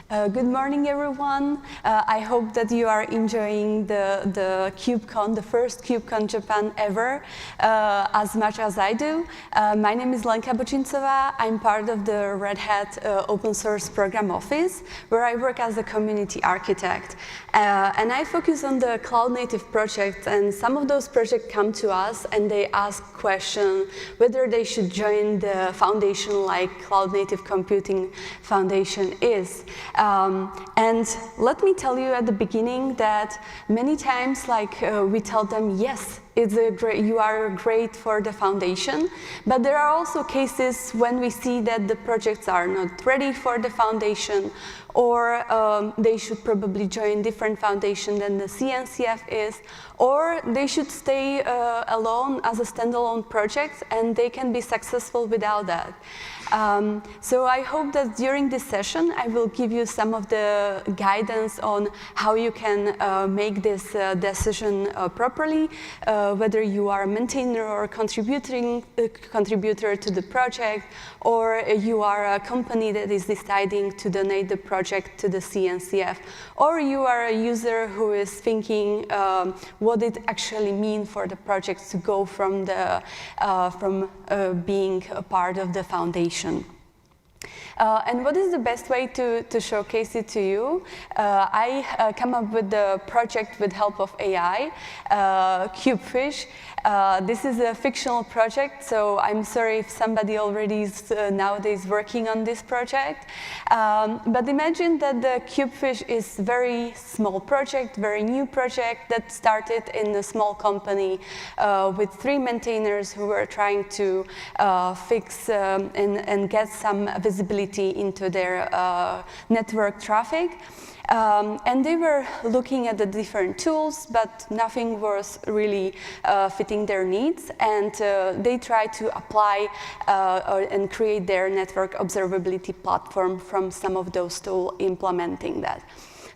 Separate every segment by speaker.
Speaker 1: Good morning, everyone. I hope that you are enjoying the KubeCon, the first KubeCon Japan ever, as much as I do. My name is Lenka Bočincová. I'm part of the Red Hat Open Source Program Office, where I work as a community architect. And I focus on the cloud-native projects, and some of those projects come to us and they ask questions whether they should join the foundation like Cloud Native Computing Foundation is. And let me tell you at the beginning that many times we tell them, yes, you are great for the foundation, but there are also cases when we see that the projects are not ready for the foundation, or they should probably join different foundation than the CNCF is, or they should stay alone as a standalone project and they can be successful without that. So I hope that during this session I will give you some of the guidance on how you can make this decision properly, whether you are a maintainer or contributor to the project, or you are a company that is deciding to donate the project to the CNCF, or you are a user who is thinking what it actually means for the project to go from being a part of the foundation. And what is the best way to showcase it to you? I come up with the project with help of AI, Cubefish. This is a fictional project, so I'm sorry if somebody already is nowadays working on this project. But imagine that the Cubefish is a very small project, very new project that started in a small company with 3 maintainers who were trying to fix and get some visibility into their network traffic. And they were looking at the different tools, but nothing was really fitting their needs. And they tried to apply and create their network observability platform from some of those tools implementing that.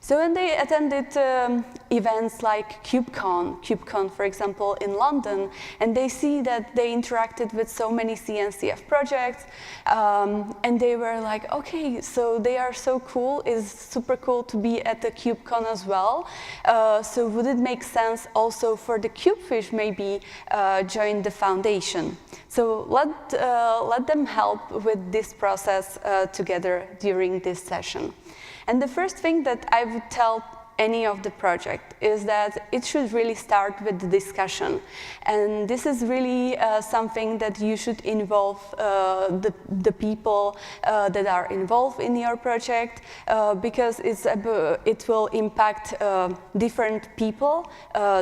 Speaker 1: So when they attended events like KubeCon, for example, in London, and they see that they interacted with so many CNCF projects, and they were like, okay, so they are so cool, it's super cool to be at the KubeCon as well. So would it make sense also for the Cubefish maybe join the foundation? So let them help with this process together during this session. And the first thing that I would tell any of the project is that it should really start with the discussion. And this is really something that you should involve the people that are involved in your project, because it will impact different people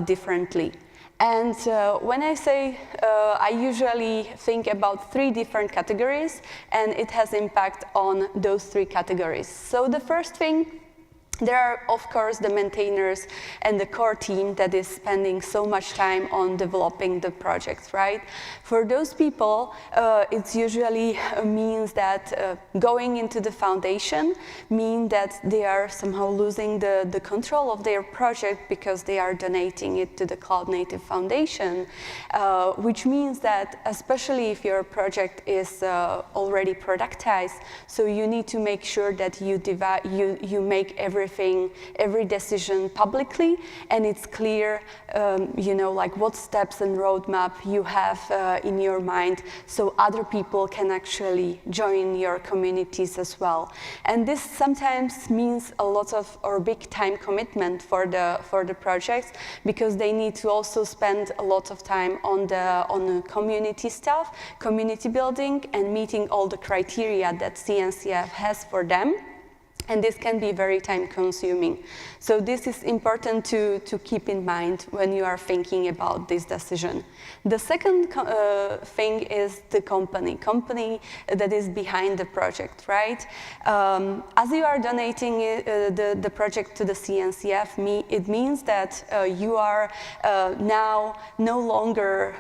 Speaker 1: differently. And when I say, I usually think about 3 different categories, and it has impact on those 3 categories. So the first thing, there are, of course, the maintainers and the core team that is spending so much time on developing the project, right? For those people, it usually means that going into the foundation means that they are somehow losing the control of their project because they are donating it to the Cloud Native Foundation, which means that, especially if your project is already productized, so you need to make sure that you make every decision publicly, and it's clear, like what steps and roadmap you have in your mind, so other people can actually join your communities as well. And this sometimes means a lot of or big time commitment for the projects, because they need to also spend a lot of time on the community stuff, community building, and meeting all the criteria that CNCF has for them. And this can be very time-consuming. So this is important to keep in mind when you are thinking about this decision. The second thing is the company that is behind the project, right? As you are donating the project to the CNCF, it means that you are now no longer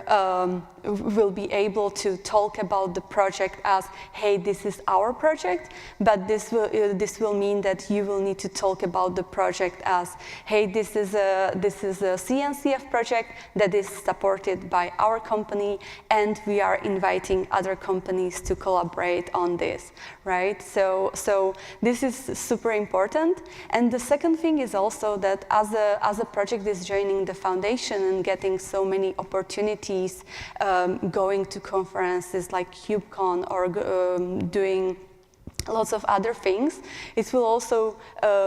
Speaker 1: will be able to talk about the project as, hey, this is our project, but this will mean that you will need to talk about the project as, hey, this is a CNCF project that is supported by our company, and we are inviting other companies to collaborate on this, right? So this is super important. And the second thing is also that as a project is joining the foundation and getting so many opportunities, going to conferences like KubeCon or doing lots of other things, it will also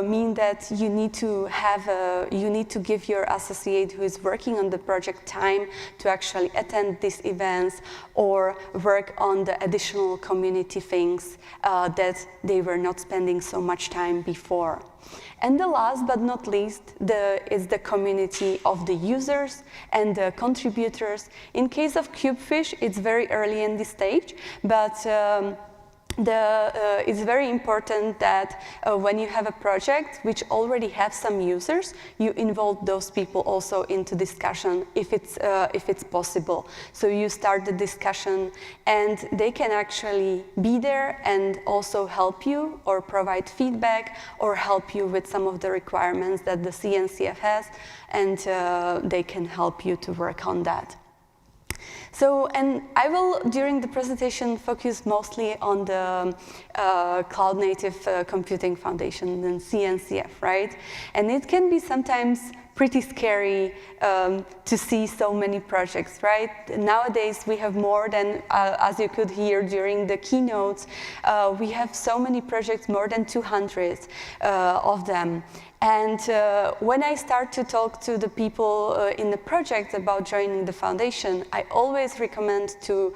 Speaker 1: mean that you need to give your associate who is working on the project time to actually attend these events or work on the additional community things that they were not spending so much time before. And the last but not least is the community of the users and the contributors. In case of Cubefish, it's very early in this stage, but it's very important that when you have a project which already have some users, you involve those people also into discussion if it's possible. So you start the discussion, and they can actually be there and also help you or provide feedback or help you with some of the requirements that the CNCF has, and they can help you to work on that. So, and I will, during the presentation, focus mostly on the Cloud Native Computing Foundation and CNCF, right? And it can be sometimes pretty scary to see so many projects, right? Nowadays, we have more than, as you could hear during the keynotes, we have so many projects, more than 200 of them. And when I start to talk to the people in the project about joining the foundation, I always recommend to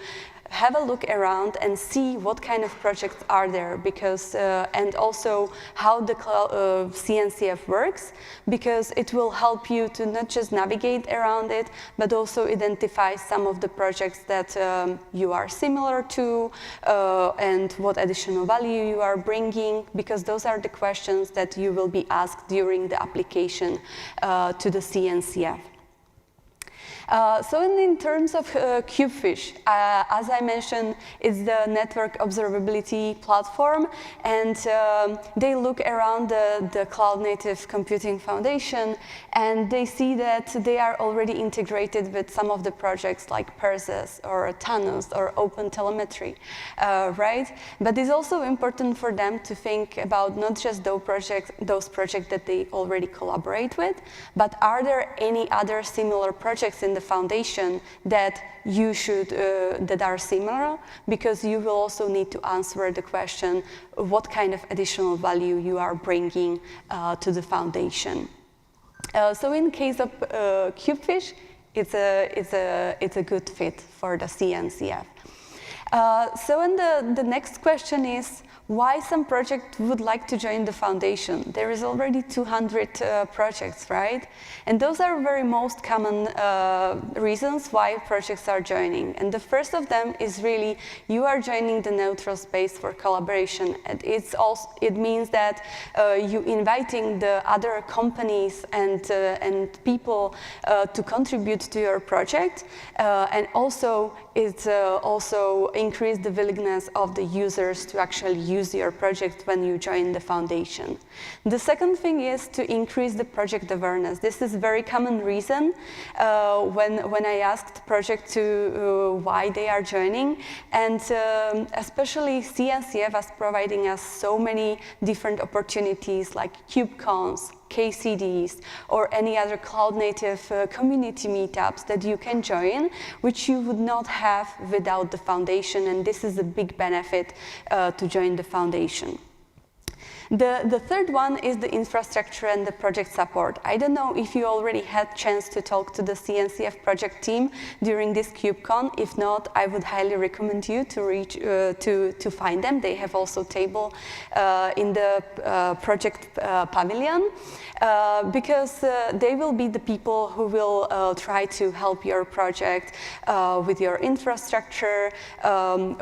Speaker 1: have a look around and see what kind of projects are there, because and also how the CNCF works, because it will help you to not just navigate around it, but also identify some of the projects that you are similar to and what additional value you are bringing, because those are the questions that you will be asked during the application to the CNCF. So in terms of Cubefish, as I mentioned, it's the network observability platform, and they look around the Cloud Native Computing Foundation, and they see that they are already integrated with some of the projects like Perses or Thanos or OpenTelemetry, right? But it's also important for them to think about not just those projects that they already collaborate with, but are there any other similar projects in the foundation that you should that are similar, because you will also need to answer the question what kind of additional value you are bringing to the foundation. So in case of Cubefish, it's a good fit for the CNCF. So the next question is, why some project would like to join the foundation? There is already 200 projects, right? And those are very most common reasons why projects are joining. And the first of them is really, you are joining the neutral space for collaboration. And it means that you inviting the other companies and people to contribute to your project, and also it also increase the willingness of the users to actually use your project when you join the foundation. The second thing is to increase the project awareness. This is a very common reason when I asked project to why they are joining, and especially CNCF is providing us so many different opportunities like KubeCons, KCDs, or any other cloud native community meetups that you can join, which you would not have without the foundation, and this is a big benefit to join the foundation. The third one is the infrastructure and the project support. I don't know if you already had chance to talk to the CNCF project team during this KubeCon. If not, I would highly recommend you to reach to find them. They have also table in the project pavilion, because they will be the people who will try to help your project with your infrastructure,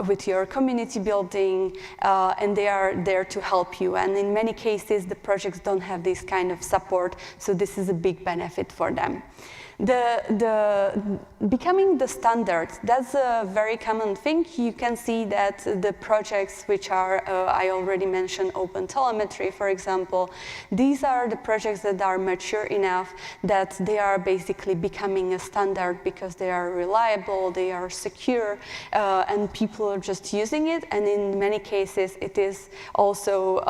Speaker 1: with your community building, and they are there to help you. And in many cases, the projects don't have this kind of support, so this is a big benefit for them. Becoming the standard, that's a very common thing. You can see that the projects which are, I already mentioned open telemetry, for example, these are the projects that are mature enough that they are basically becoming a standard because they are reliable, they are secure, and people are just using it. And in many cases, it is also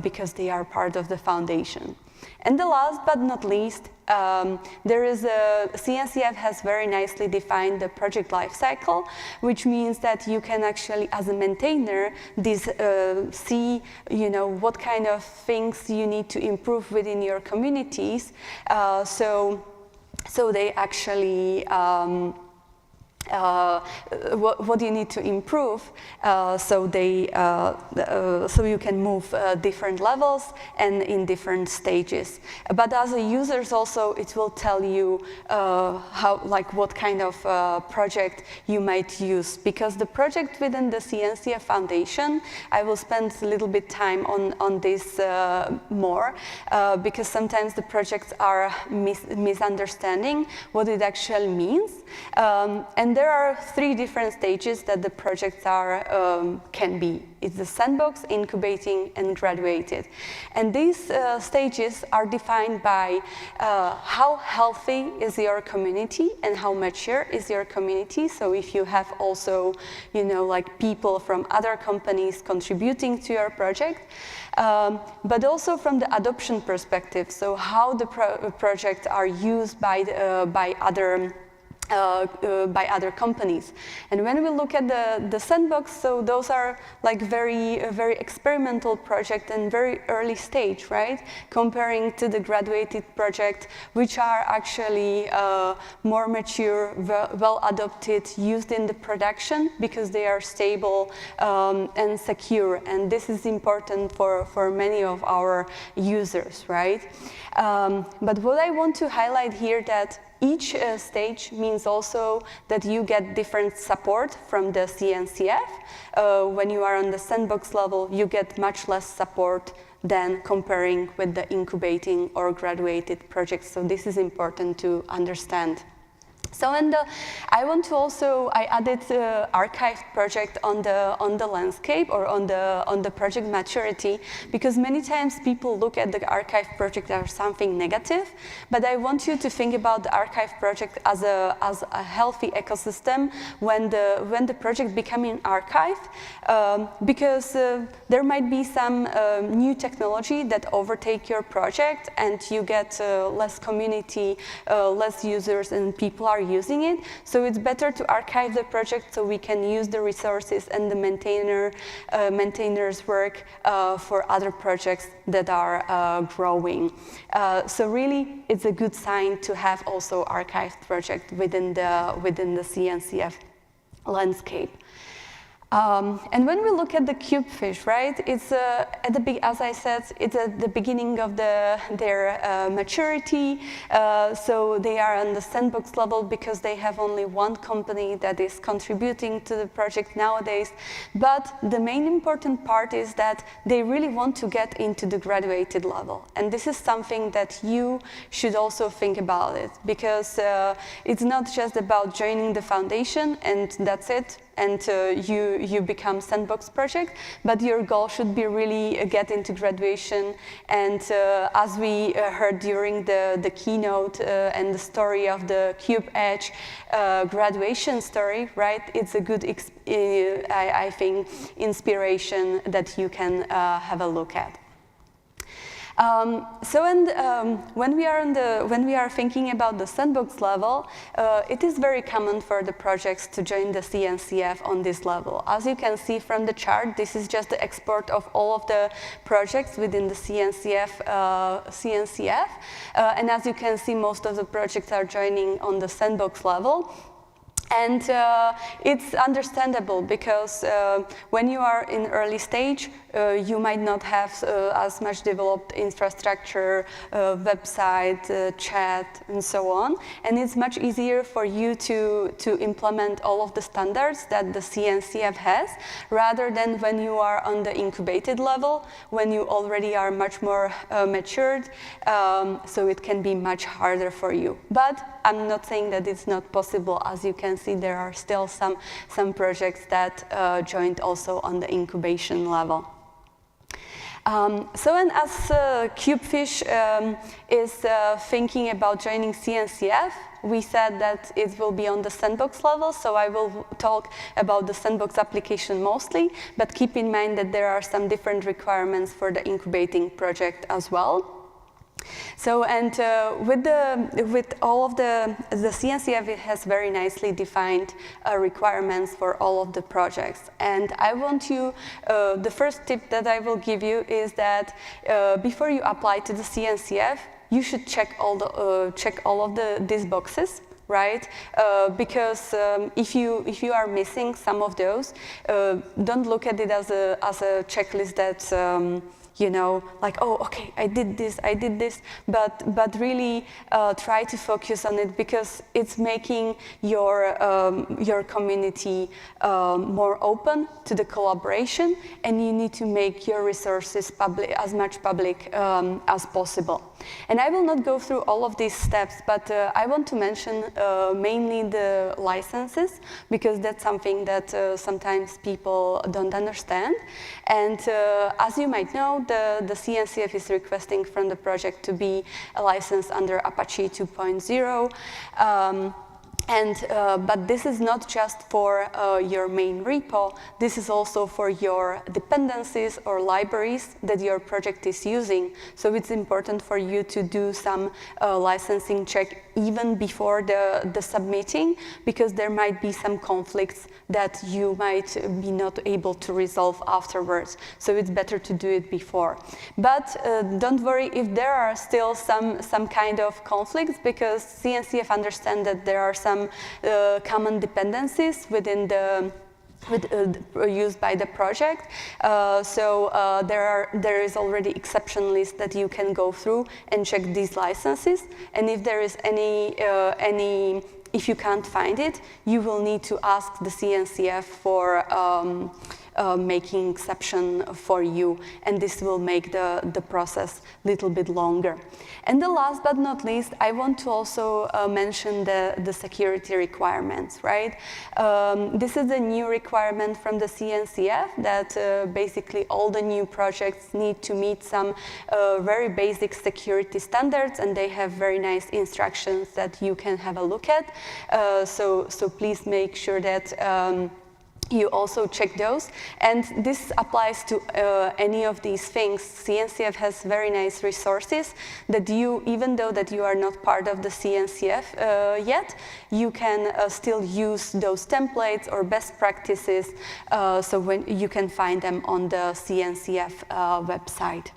Speaker 1: because they are part of the foundation. And the last but not least, CNCF has very nicely defined the project lifecycle, which means that you can actually, as a maintainer, see, what kind of things you need to improve within your communities. So they actually. What you need to improve, so you can move different levels and in different stages. But as a users also, it will tell you what kind of project you might use, because the project within the CNCF Foundation, I will spend a little bit time on this more, because sometimes the projects are misunderstanding what it actually means, and there are 3 different stages that the projects can be. It's the sandbox, incubating, and graduated. And these stages are defined by how healthy is your community and how mature is your community. So if you have also, people from other companies contributing to your project, but also from the adoption perspective. So how the projects are used by other companies. And when we look at the sandbox, so those are like very experimental project and very early stage, right? Comparing to the graduated project, which are actually more mature, well adopted, used in the production because they are stable and secure. And this is important for many of our users, right? But what I want to highlight here that each stage means also that you get different support from the CNCF. When you are on the sandbox level, you get much less support than comparing with the incubating or graduated projects. So this is important to understand. So I added archived project on the landscape or on the project maturity, because many times people look at the archived project as something negative, but I want you to think about the archived project as a healthy ecosystem when the project becoming archived, because there might be some new technology that overtake your project and you get less community, less users, and people are using it. So it's better to archive the project so we can use the resources and the maintainers' work for other projects that are growing. So really, it's a good sign to have also archived project within the CNCF landscape. And when we look at the cubefish, right, it's as I said, it's at the beginning of their maturity. So they are on the sandbox level because they have only one company that is contributing to the project nowadays. But the main important part is that they really want to get into the graduated level. And this is something that you should also think about it, because it's not just about joining the foundation and that's it. And you become sandbox project, but your goal should be really get into graduation. And as we heard during the keynote and the story of the Cube Edge graduation story, right? It's a good, I think, inspiration that you can have a look at. When we are thinking about the sandbox level, it is very common for the projects to join the CNCF on this level. As you can see from the chart, this is just the export of all of the projects within the CNCF. And as you can see, most of the projects are joining on the sandbox level. And it's understandable because when you are in early stage, you might not have as much developed infrastructure, website, chat, and so on. And it's much easier for you to implement all of the standards that the CNCF has, rather than when you are on the incubated level, when you already are much more matured, so it can be much harder for you. But I'm not saying that it's not possible. As you can see, there are still some projects that joined also on the incubation level. So, and as Cubefish is thinking about joining CNCF, we said that it will be on the sandbox level, so I will talk about the sandbox application mostly, but keep in mind that there are some different requirements for the incubating project as well. So, and with all of the CNCF, it has very nicely defined requirements for all of the projects. And I want you, the first tip that I will give you is that before you apply to the CNCF, you should check all of these boxes, right? Because if you are missing some of those, don't look at it as a checklist that you know, like, oh, okay, I did this, but really try to focus on it, because it's making your community more open to the collaboration, and you need to make your resources public, as much public as possible. And I will not go through all of these steps, but I want to mention mainly the licenses, because that's something that sometimes people don't understand. And as you might know, the CNCF is requesting from the project to be a license under Apache 2.0. But this is not just for your main repo, this is also for your dependencies or libraries that your project is using. So it's important for you to do some licensing check even before the submitting, because there might be some conflicts that you might be not able to resolve afterwards. So it's better to do it before. But don't worry if there are still some kind of conflicts, because CNCF understand that there are some common dependencies within used by the project. There is already exception list that you can go through and check these licenses. And if there is if you can't find it, you will need to ask the CNCF for making exception for you, and this will make the process a little bit longer. And the last but not least, I want to also mention the security requirements, right? This is a new requirement from the CNCF that basically all the new projects need to meet some very basic security standards, and they have very nice instructions that you can have a look at. So please make sure that you also check those, and this applies to any of these things. CNCF has very nice resources that you, even though that you are not part of the CNCF yet, you can still use those templates or best practices, so when you can find them on the CNCF website.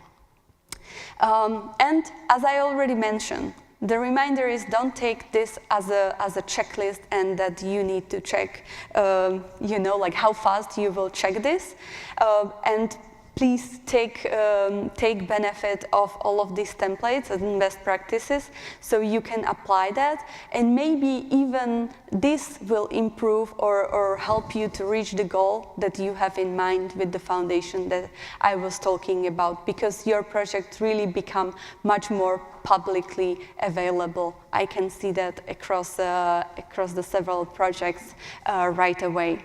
Speaker 1: And as I already mentioned, the reminder is, don't take this as a checklist and that you need to check, you know, like how fast you will check this. And please take benefit of all of these templates and best practices so you can apply that. And maybe even this will improve or help you to reach the goal that you have in mind with the foundation that I was talking about, because your project really become much more publicly available. I can see that across the several projects right away.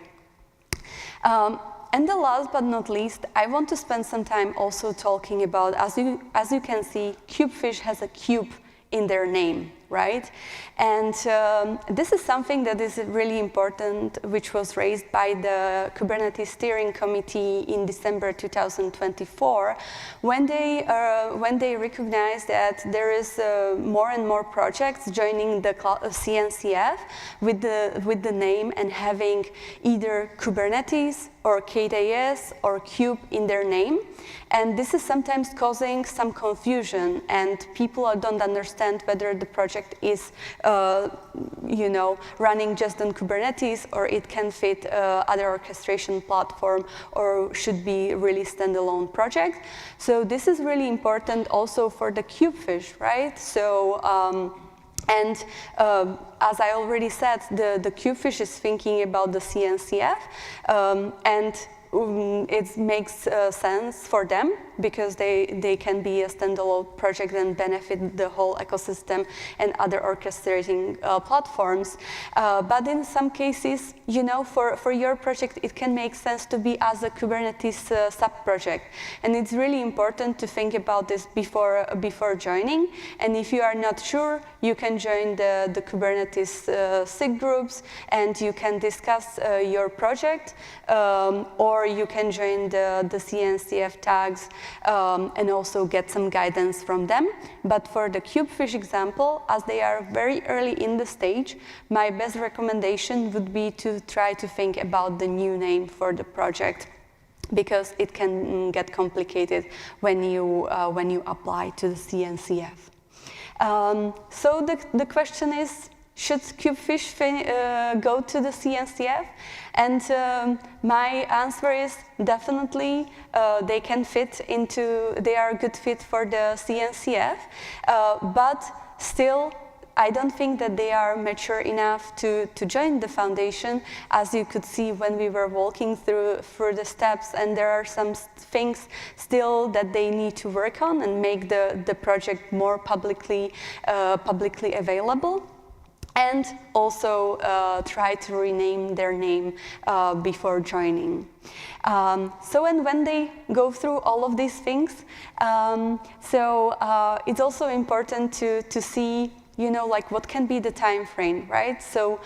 Speaker 1: And the last but not least, I want to spend some time also talking about, as you can see, Cubefish has a cube in their name, right? And this is something that is really important, which was raised by the Kubernetes Steering Committee in December 2024, when they recognized that there is more and more projects joining the CNCF with the name and having either Kubernetes or KDS or Kube in their name. And this is sometimes causing some confusion, and people don't understand whether the project project is, running just on Kubernetes, or it can fit other orchestration platform, or should be really standalone project. So this is really important also for the Kubefish, right? So, as I already said, the Kubefish is thinking about the CNCF, and it makes sense for them because they can be a standalone project and benefit the whole ecosystem and other orchestrating platforms. But in some cases, for your project, it can make sense to be as a Kubernetes sub-project. And it's really important to think about this before joining. And if you are not sure, you can join the Kubernetes SIG groups, and you can discuss your project, or you can join the CNCF tags and also get some guidance from them. But for the Kubefish example, as they are very early in the stage, my best recommendation would be to try to think about the new name for the project, because it can get complicated when you apply to the CNCF. So the question is, should Kubefish go to the CNCF? And my answer is definitely they can fit into, they are a good fit for the CNCF, but still I don't think that they are mature enough to join the foundation, as you could see when we were walking through the steps, and there are some things still that they need to work on and make the project more publicly available. And also try to rename their name before joining. And when they go through all of these things, it's also important to see, what can be the time frame, right? So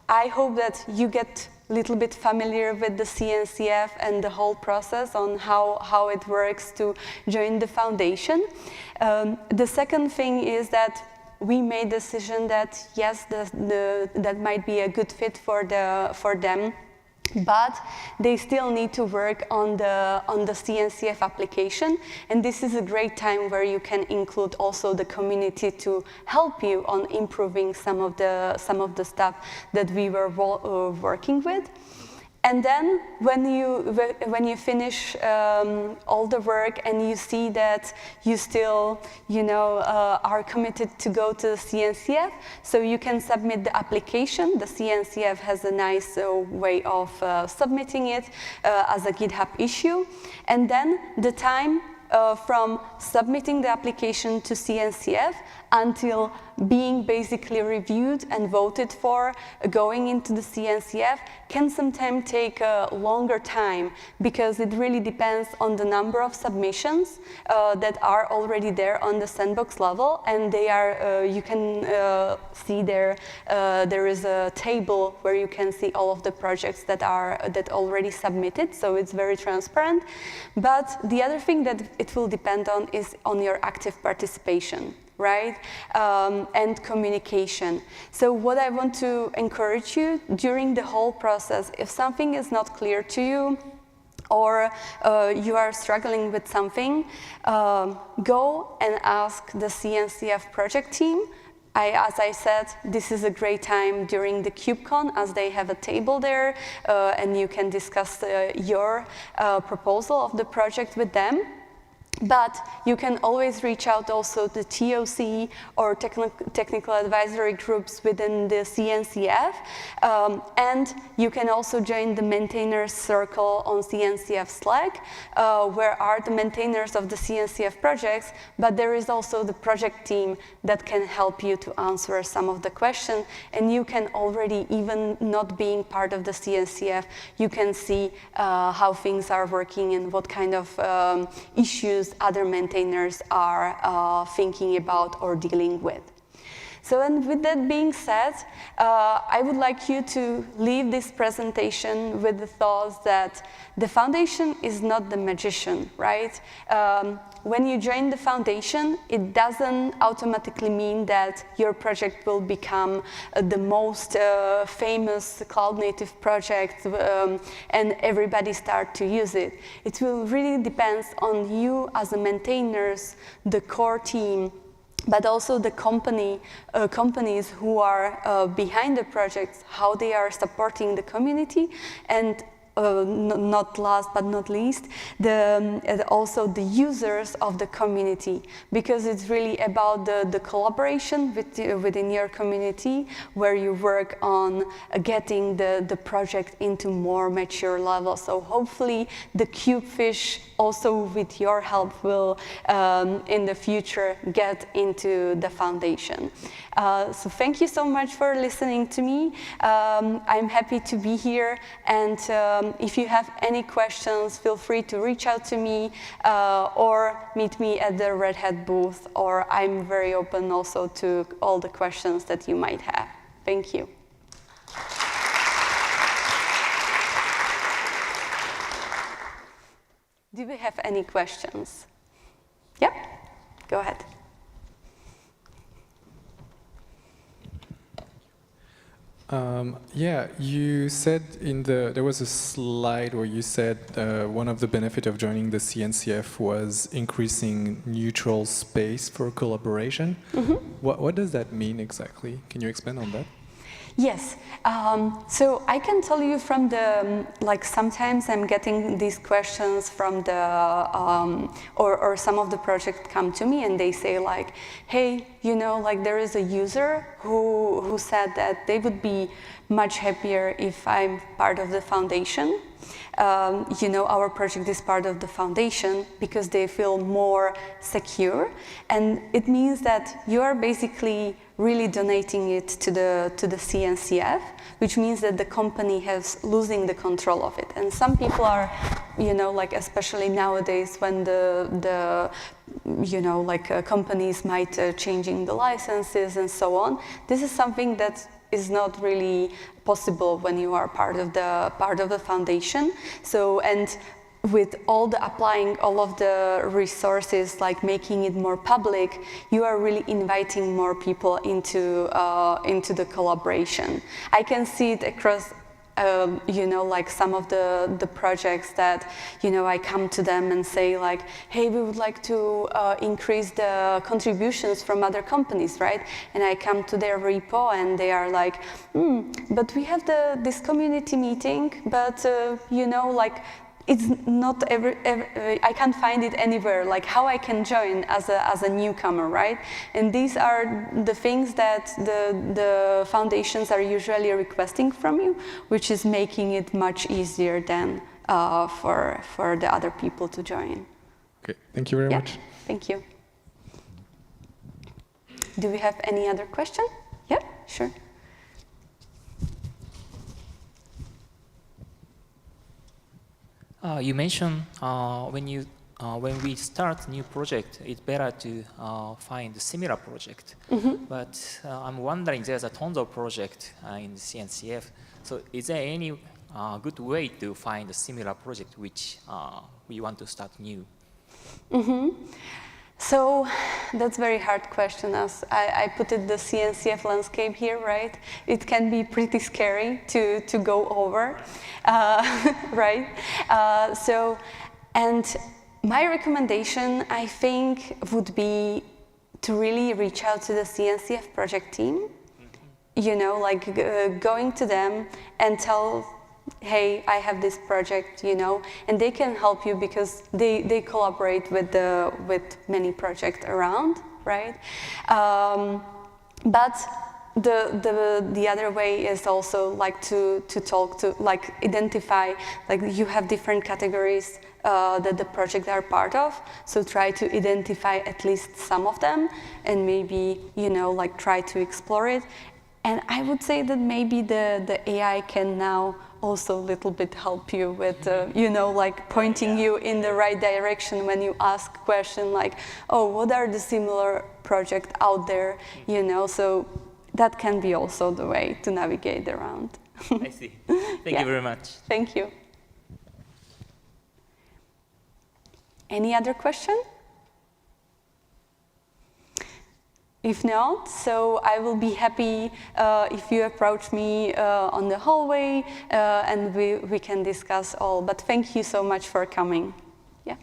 Speaker 1: I hope that you get a little bit familiar with the CNCF and the whole process on how it works to join the foundation. The second thing is that we made the decision that yes, that might be a good fit for them, but they still need to work on the CNCF application, and this is a great time where you can include also the community to help you on improving some of the stuff that we were working with. And then when you finish all the work and you see that you still are committed to go to the CNCF, so you can submit the application. The CNCF has a nice way of submitting it as a GitHub issue, and then the time from submitting the application to CNCF until being basically reviewed and voted for going into the CNCF can sometimes take a longer time, because it really depends on the number of submissions that are already there on the sandbox level, and they are you can see there is a table where you can see all of the projects that already submitted, so it's very transparent. But the other thing that it will depend on is on your active participation, right? And communication. So what I want to encourage you during the whole process, if something is not clear to you, or you are struggling with something, go and ask the CNCF project team. As I said, this is a great time during the KubeCon, as they have a table there, and you can discuss your proposal of the project with them. But you can always reach out also to TOC or technical advisory groups within the CNCF. And you can also join the maintainers circle on CNCF Slack, where are the maintainers of the CNCF projects, but there is also the project team that can help you to answer some of the questions. And you can already, even not being part of the CNCF, you can see how things are working and what kind of issues other maintainers are thinking about or dealing with. So, and with that being said, I would like you to leave this presentation with the thoughts that the foundation is not the magician, right? When you join the foundation, it doesn't automatically mean that your project will become the most famous cloud-native project and everybody start to use it. It will really depend on you as a maintainers, the core team, but also the companies who are behind the projects, how they are supporting the community, and not last but not least, also the users of the community, because it's really about the collaboration within your community, where you work on getting the project into more mature level. So hopefully the Cubefish also with your help will in the future get into the foundation. So thank you so much for listening to me. I'm happy to be here, and if you have any questions, feel free to reach out to me or meet me at the Red Hat booth, or I'm very open also to all the questions that you might have. Thank you. Do we have any questions? Yeah, go ahead.
Speaker 2: Yeah, you said there was a slide where you said one of the benefits of joining the CNCF was increasing neutral space for collaboration. Mm-hmm. What does that mean exactly? Can you expand on that?
Speaker 1: Yes, so I can tell you from the, sometimes I'm getting these questions from or some of the projects come to me and they say hey, there is a user who said that they would be much happier if I'm part of the foundation. Our project is part of the foundation because they feel more secure, and it means that you are basically really donating it to the CNCF, which means that the company has losing the control of it. And some people are, especially nowadays when companies might changing the licenses and so on. This is something that is not really possible when you are part of the foundation. So, and with applying all of the resources, like making it more public, you are really inviting more people into the collaboration. I can see it across some of the projects that, I come to them and say hey, we would like to increase the contributions from other companies, right? And I come to their repo and they are but we have this community meeting, but it's not I can't find it anywhere, how I can join as a newcomer, right? And these are the things that the foundations are usually requesting from you, which is making it much easier than for the other people to join.
Speaker 2: Okay, thank you very much.
Speaker 1: Thank you. Do we have any other question? Yeah, sure.
Speaker 3: You mentioned when we start new project, it's better to find a similar project. Mm-hmm. But I'm wondering, there's a tons of projects in the CNCF. So is there any good way to find a similar project which we want to start new?
Speaker 1: Mm-hmm. So that's a very hard question. As I put it, the CNCF landscape here, right? It can be pretty scary to go over, right? And my recommendation, I think, would be to really reach out to the CNCF project team. Going to them and tell, hey, I have this project, and they can help you because they collaborate with many projects around, right? But the other way is also to talk to, identify, you have different categories that the projects are part of, so try to identify at least some of them and maybe, try to explore it. And I would say that maybe the AI can now also a little bit help you with, pointing you in the right direction when you ask questions oh, what are the similar projects out there, so that can be also the way to navigate around.
Speaker 3: I see. Thank you very much.
Speaker 1: Thank you. Any other question? If not, so I will be happy if you approach me on the hallway and we can discuss all. But thank you so much for coming. Yeah.